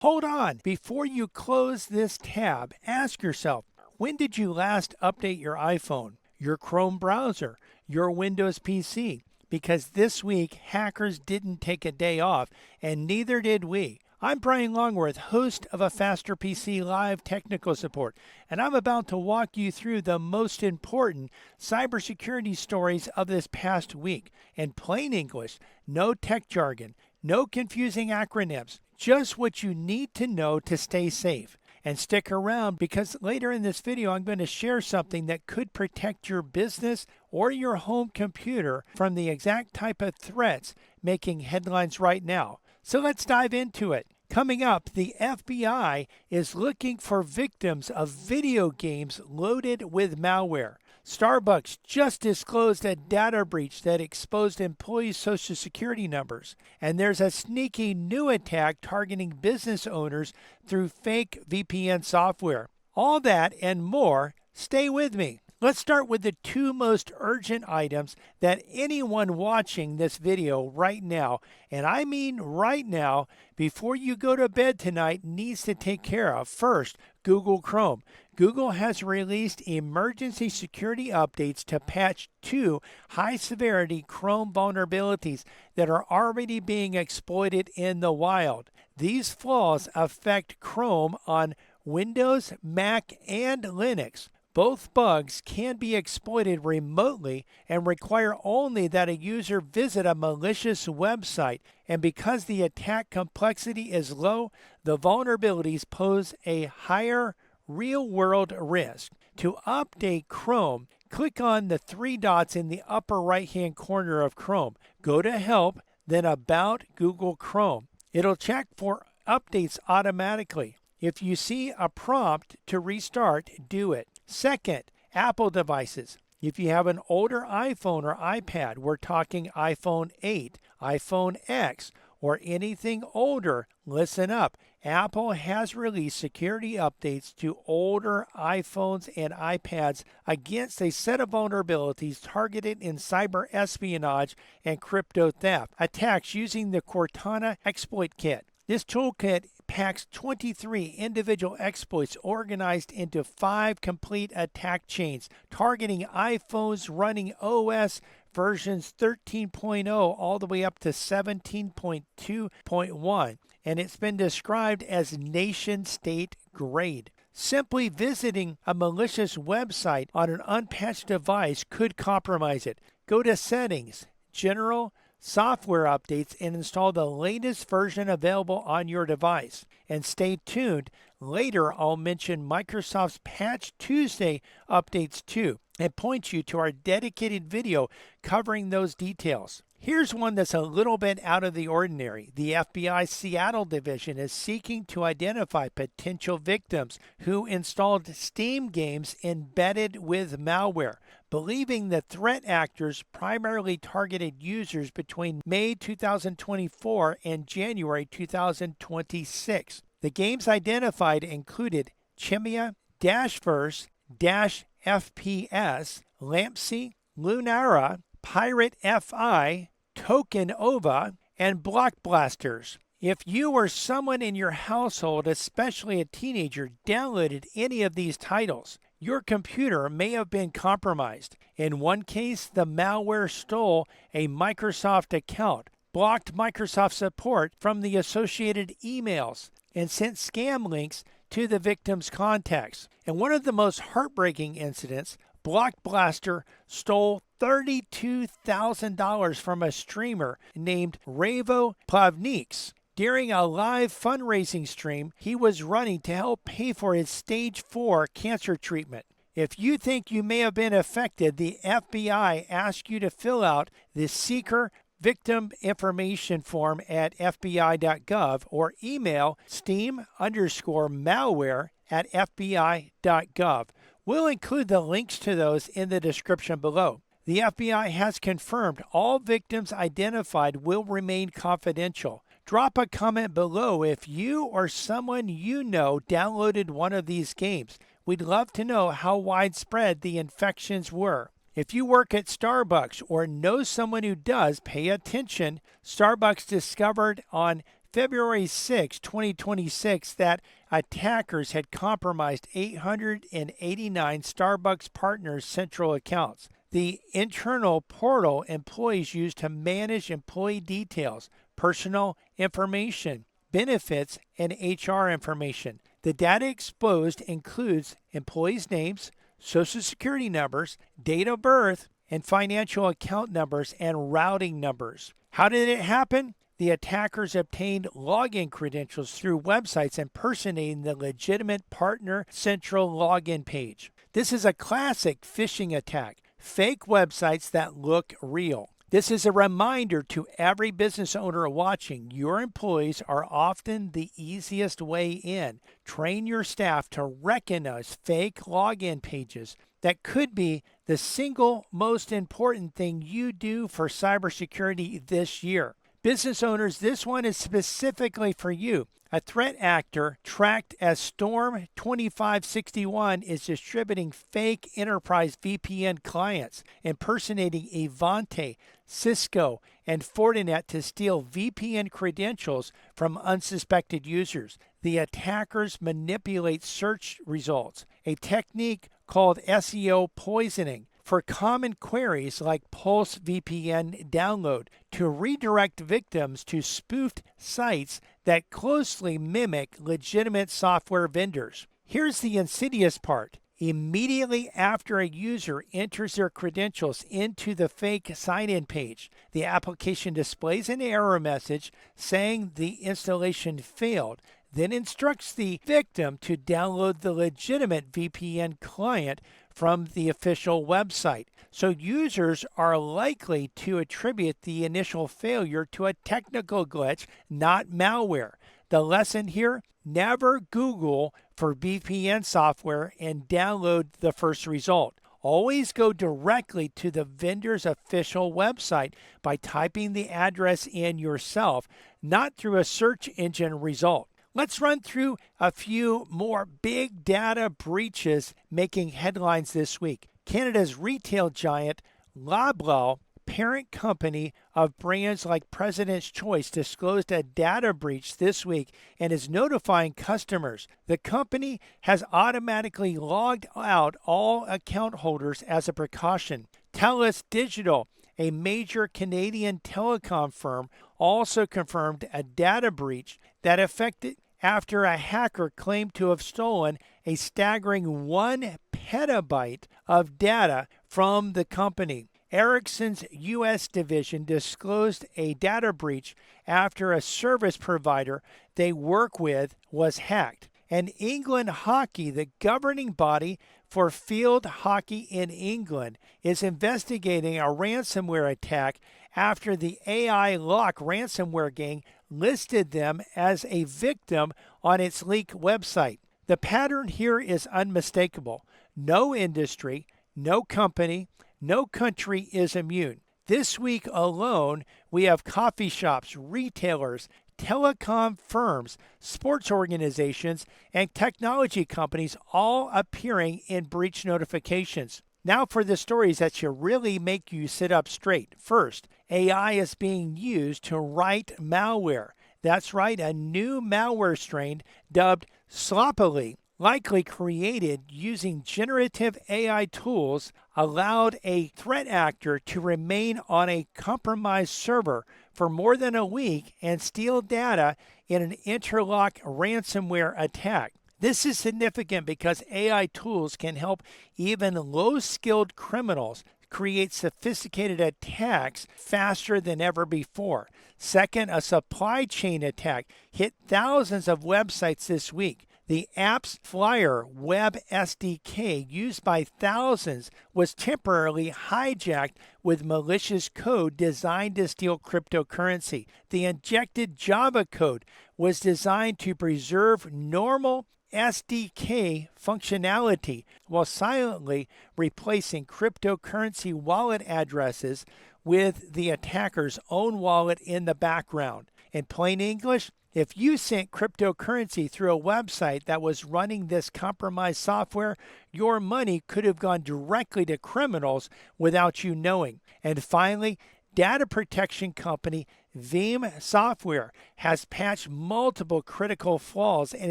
Hold on. Before you close this tab, ask yourself, when did you last update your iPhone, your Chrome browser, your Windows PC? Because this week, hackers didn't take a day off, and neither did we. I'm Brian Longworth, host of A Faster PC Live Technical Support, and I'm about to walk you through the most important cybersecurity stories of this past week. In plain English, no tech jargon, no confusing acronyms, just what you need to know to stay safe. And stick around because later in this video I'm going to share something that could protect your business or your home computer from the exact type of threats making headlines right now. So let's dive into it. Coming up, the FBI is looking for victims of video games loaded with malware. Starbucks just disclosed a data breach that exposed employees' social security numbers. And there's a sneaky new attack targeting business owners through fake VPN software. All that and more. Stay with me. Let's start with the two most urgent items that anyone watching this video right now, and I mean right now, before you go to bed tonight, needs to take care of. First, Google Chrome. Google has released emergency security updates to patch 2 high-severity Chrome vulnerabilities that are already being exploited in the wild. These flaws affect Chrome on Windows, Mac, and Linux. Both bugs can be exploited remotely and require only that a user visit a malicious website. And because the attack complexity is low, the vulnerabilities pose a higher real-world risk. To update Chrome, click on the 3 dots in the upper right-hand corner of Chrome. Go to Help, then About Google Chrome. It'll check for updates automatically. If you see a prompt to restart, do it. Second, Apple devices. If you have an older iPhone or iPad, we're talking iPhone 8, iPhone X, or anything older, listen up. Apple has released security updates to older iPhones and iPads against a set of vulnerabilities targeted in cyber espionage and crypto theft. Attacks using the Cortana exploit kit. This toolkit packs 23 individual exploits organized into 5 complete attack chains, targeting iPhones running OS versions 13.0 all the way up to 17.2.1, and it's been described as nation-state grade. Simply visiting a malicious website on an unpatched device could compromise it. Go to Settings, General, Software Updates, and install the latest version available on your device. And stay tuned. Later, I'll mention Microsoft's Patch Tuesday updates too, and point you to our dedicated video covering those details. Here's one that's a little bit out of the ordinary. The FBI Seattle division is seeking to identify potential victims who installed Steam games embedded with malware, believing the threat actors primarily targeted users between May 2024 and January 2026. The games identified included Chimia, Dashverse, Dash FPS, Lampsy, Lunara, Pirate FI, Token OVA, and Block Blasters. If you or someone in your household, especially a teenager, downloaded any of these titles, your computer may have been compromised. In one case, the malware stole a Microsoft account, blocked Microsoft support from the associated emails, and sent scam links to the victim's contacts. In one of the most heartbreaking incidents, Block Blaster stole $32,000 from a streamer named Ravo Plavniks. During a live fundraising stream he was running to help pay for his stage 4 cancer treatment. If you think you may have been affected, the FBI asks you to fill out the Seeker Victim Information Form at fbi.gov or email steam_malware@fbi.gov. We'll include the links to those in the description below. The FBI has confirmed all victims identified will remain confidential. Drop a comment below if you or someone you know downloaded one of these games. We'd love to know how widespread the infections were. If you work at Starbucks or know someone who does, pay attention. Starbucks discovered on February 6, 2026, that attackers had compromised 889 Starbucks partners' central accounts. The internal portal employees use to manage employee details, personal information, benefits, and HR information. The data exposed includes employees' names, social security numbers, date of birth, and financial account numbers and routing numbers. How did it happen? The attackers obtained login credentials through websites impersonating the legitimate partner central login page. This is a classic phishing attack, fake websites that look real. This is a reminder to every business owner watching. Your employees are often the easiest way in. Train your staff to recognize fake login pages. That could be the single most important thing you do for cybersecurity this year. Business owners, this one is specifically for you. A threat actor tracked as Storm 2561 is distributing fake enterprise VPN clients, impersonating Avante, Cisco, and Fortinet to steal VPN credentials from unsuspected users. The attackers manipulate search results, a technique called SEO poisoning, for common queries like Pulse VPN download to redirect victims to spoofed sites that closely mimic legitimate software vendors. Here's the insidious part. Immediately after a user enters their credentials into the fake sign-in page, the application displays an error message saying the installation failed, then instructs the victim to download the legitimate VPN client from the official website. So users are likely to attribute the initial failure to a technical glitch, not malware. The lesson here, never Google for VPN software and download the first result. Always go directly to the vendor's official website by typing the address in yourself, not through a search engine result. Let's run through a few more big data breaches making headlines this week. Canada's retail giant Loblaw, parent company of brands like President's Choice, disclosed a data breach this week and is notifying customers. The company has automatically logged out all account holders as a precaution. Telus Digital, a major Canadian telecom firm, also confirmed a data breach that affected after a hacker claimed to have stolen a staggering 1 petabyte of data from the company. Ericsson's U.S. division disclosed a data breach after a service provider they work with was hacked. And England Hockey, the governing body for field hockey in England, is investigating a ransomware attack after the AI Lock ransomware gang listed them as a victim on its leak website. The pattern here is unmistakable. No industry, no company, no country is immune. This week alone, we have coffee shops, retailers, telecom firms, sports organizations, and technology companies all appearing in breach notifications. Now for the stories that should really make you sit up straight. First, AI is being used to write malware. That's right, a new malware strain dubbed sloppily, likely created using generative AI tools, allowed a threat actor to remain on a compromised server for more than a week and steal data in an interlock ransomware attack. This is significant because AI tools can help even low-skilled criminals create sophisticated attacks faster than ever before. Second, a supply chain attack hit thousands of websites this week. The app's Flyer web SDK, used by thousands, was temporarily hijacked with malicious code designed to steal cryptocurrency. The injected Java code was designed to preserve normal SDK functionality while silently replacing cryptocurrency wallet addresses with the attacker's own wallet in the background. In plain English, if you sent cryptocurrency through a website that was running this compromised software, your money could have gone directly to criminals without you knowing. And finally, Data protection company Veeam Software has patched multiple critical flaws in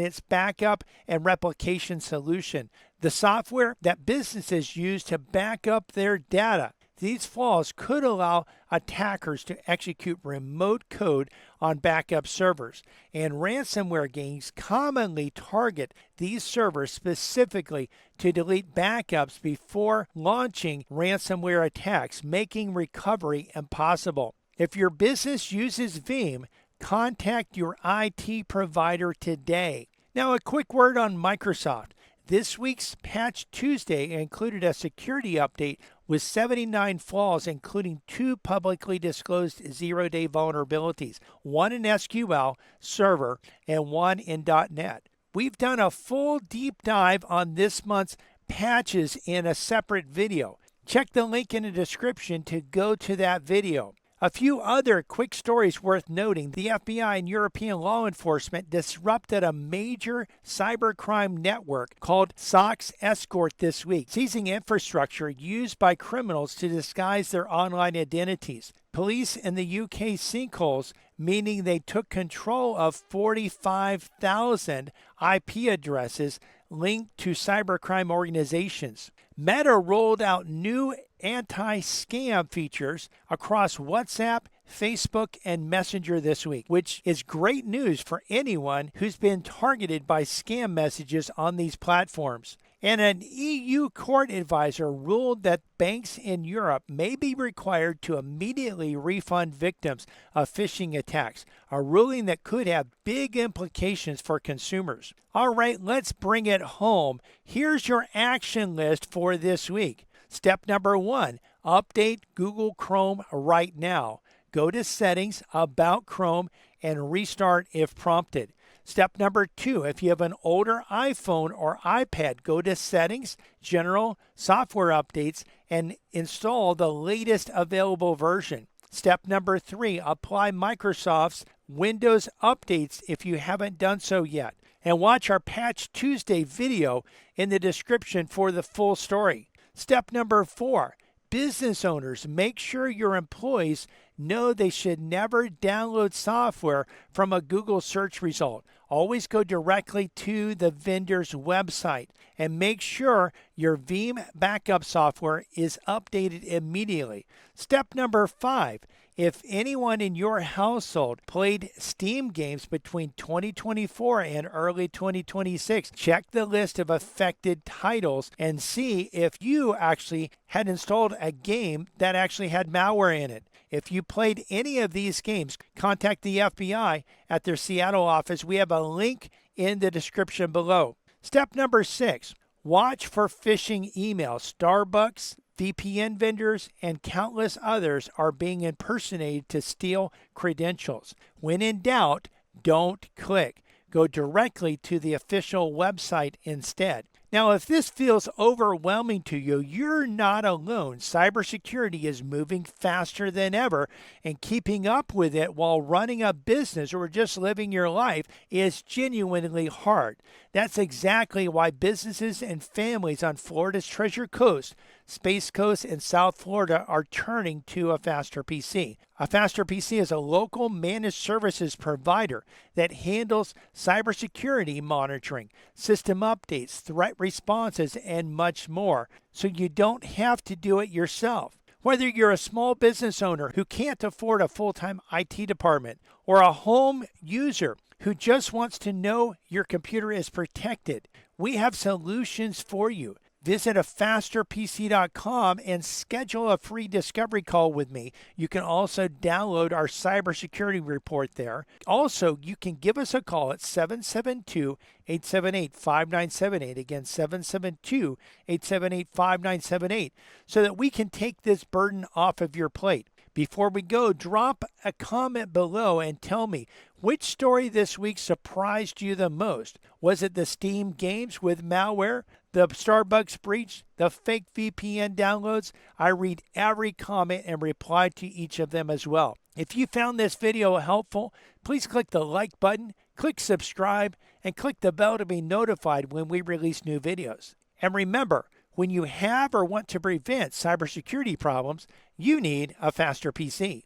its backup and replication solution, the software that businesses use to back up their data. These flaws could allow attackers to execute remote code on backup servers, and ransomware gangs commonly target these servers specifically to delete backups before launching ransomware attacks, making recovery impossible. If your business uses Veeam, contact your IT provider today. Now, a quick word on Microsoft. This week's Patch Tuesday included a security update with 79 flaws, including 2 publicly disclosed zero-day vulnerabilities, 1 in SQL Server and 1 in .NET. We've done a full deep dive on this month's patches in a separate video. Check the link in the description to go to that video. A few other quick stories worth noting. The FBI and European law enforcement disrupted a major cybercrime network called SOX Escort this week, seizing infrastructure used by criminals to disguise their online identities. Police in the UK sinkholes, meaning they took control of 45,000 IP addresses linked to cybercrime organizations. Meta rolled out new anti-scam features across WhatsApp, Facebook, and Messenger this week, which is great news for anyone who's been targeted by scam messages on these platforms. And an EU court advisor ruled that banks in Europe may be required to immediately refund victims of phishing attacks, a ruling that could have big implications for consumers. All right, let's bring it home. Here's your action list for this week. Step number 1, update Google Chrome right now. Go to Settings, About Chrome, and restart if prompted. Step number 2, if you have an older iPhone or iPad, go to Settings, General, Software Updates, and install the latest available version. Step number 3, apply Microsoft's Windows updates if you haven't done so yet. And watch our Patch Tuesday video in the description for the full story. Step number 4, business owners, make sure your employees know they should never download software from a Google search result. Always go directly to the vendor's website and make sure your Veeam backup software is updated immediately. Step number 5, if anyone in your household played Steam games between 2024 and early 2026, check the list of affected titles and see if you actually had installed a game that actually had malware in it. If you played any of these games, contact the FBI at their Seattle office. We have a link in the description below. Step number 6, watch for phishing emails. Starbucks, VPN vendors, and countless others are being impersonated to steal credentials. When in doubt, don't click. Go directly to the official website instead. Now, if this feels overwhelming to you, you're not alone. Cybersecurity is moving faster than ever, and keeping up with it while running a business or just living your life is genuinely hard. That's exactly why businesses and families on Florida's Treasure Coast, Space Coast, and South Florida are turning to a Faster PC. A Faster PC is a local managed services provider that handles cybersecurity monitoring, system updates, threat responses, and much more, so you don't have to do it yourself. Whether you're a small business owner who can't afford a full-time IT department or a home user who just wants to know your computer is protected, we have solutions for you. Visit afasterpc.com and schedule a free discovery call with me. You can also download our cybersecurity report there. Also, you can give us a call at 772-878-5978. Again, 772-878-5978, so that we can take this burden off of your plate. Before we go, drop a comment below and tell me which story this week surprised you the most. Was it the Steam games with malware, the Starbucks breach, the fake VPN downloads? I read every comment and reply to each of them as well. If you found this video helpful, please click the like button, click subscribe, and click the bell to be notified when we release new videos. And remember, When you have or want to prevent cybersecurity problems, you need a faster PC.